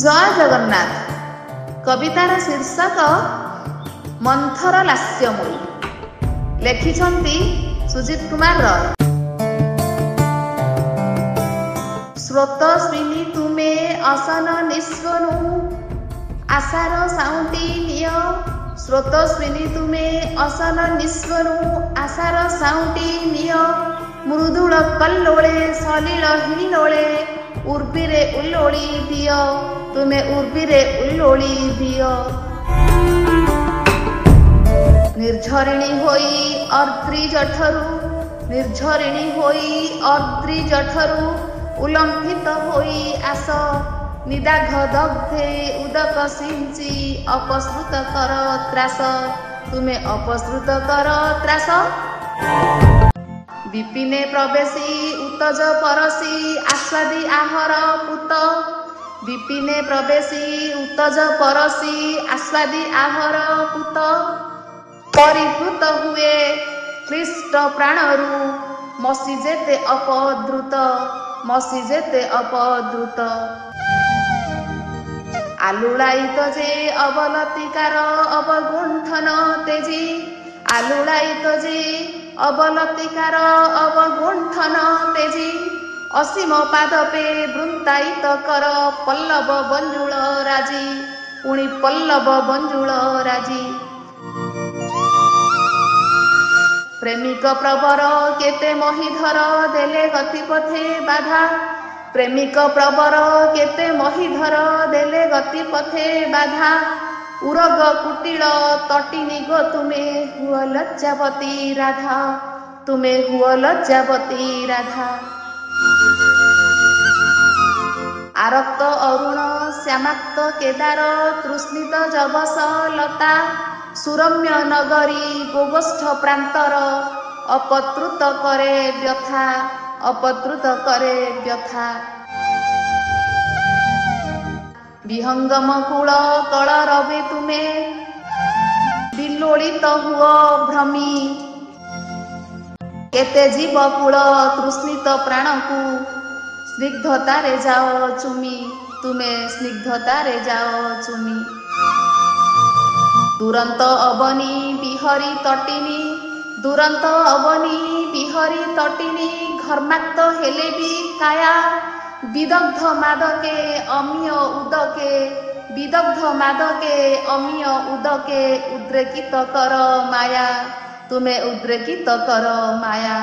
जय जगन्नाथ। कवितार शीर्षक मंथर लास्यमयी। लेखिछंती सुजित कुमार रॉय। स्रोतस्विनी तुमे असन निस्वनु आशार साउंटी निय। स्रोतस्विनी तुमे असन निस्वनु आशार साउंटी निय। मृदुल कल्लोळे सलिल हिल्लोळे उर्बिरे उल्लोळी दिय। तुमे उर्बिरे उल्लोळी दिय। निर्झरिणी होई अर्द्री जठरू निर्झरिणी होई अर्द्री जठरू उलंघित होई आस। निदाघ दग्धे उदक सिंची अपसृत कर त्रास। तुमे अपसृत कर त्रास। विपिने प्रवेशी उतज परसी आस्वादी आहर पुत। विपिने प्रवेशी उतज परसी आस्वादी आहर पुत। परिभूत हुए क्लिष्ट प्राणरू मसी जेते अपद्रुत मसी जेते अपद्रुत। आलुलायित जे अवलतिकार अवगुंठन तेजी। आलुलायित जे अवलतिकार अवगुंठन तेजी। असीम पादपे वृंतायित कर पल्लव बंजुल राजी। पुणी पल्लव बंजुल राजी। प्रेमिक प्रवर केते महिधर देले गतिपथे बाधा। प्रेमिक प्रवर केते महिधर देले गतिपथे बाधा। उरग कुटिल तटिनी गो तुमे हुअ लज्जावती राधा। तुमे हुअ लज्जावती राधा। आरक्त अरुण श्यामाक्त केदार तृष्णित जबस लता। सुरम्य नगरी गोगोष्ठ प्रांतर अपत्रुत करे व्यथा अपत्रुत करे व्यथा। विहंगम कूल कल रवे तुमे विलोड़ित हुओ भ्रमी। केते जीव कूल तृष्णित प्राण को स्निग्धतारे जाओ चुमी। तुमे स्निग्धतारे जाओ चुमी। दुरंत अबनी बिहरी तटिनी दुरंत अबनी बिहरी तटिनी घर्माक्त हेले भी काया। विदग्ध मादके अमीय उदके विदग्ध मादके अमीय उदके उद्रेकित कर माया। तुमे उद्रेकित कर माया।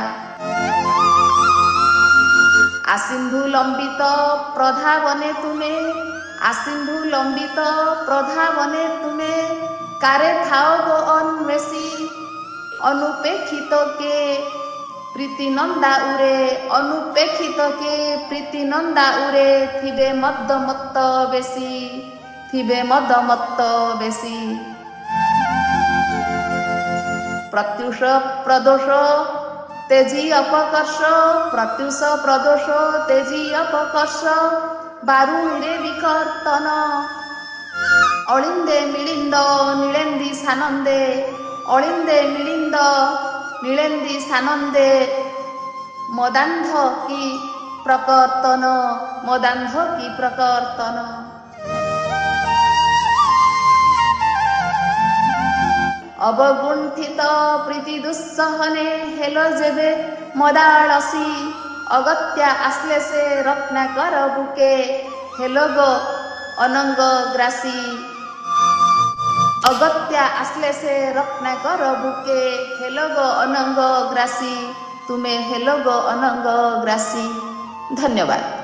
आसिंधु लंबित प्रधावने तुमे आसिंधु लंबित प्रधावने तुमे कारे थाओ गो अन्वेषी। अनुपेक्षित के प्रीति नंदा उरे अनुपेक्षित के प्रीति नंदा उरे। थिबे मद मत्त बेसी थिबे मद मत्त बेसी। प्रत्युष प्रदोष तेजी अपकर्ष प्रत्युष प्रदोष तेजी अपकर्ष। बारुणीरे विकर्तन अलिंदे मिलिंद नीलेंदी सानंदे। अलिंदे मिलिंद नीलेंदी सानंदे। मदांध की प्रकर्तन मदांध की प्रकर्तन। अवगुंठित प्रीति दुस्सहने हेलो जेबे मदाळसी। अगत्या आसले से रत्नाकर बुके हेलो गो अनंग ग्रासी। अगत्या आसले से रत्नाकर बुके हेलो गो अनंग ग्रासी। तुमे हेलो गो अनंग ग्रासी। धन्यवाद।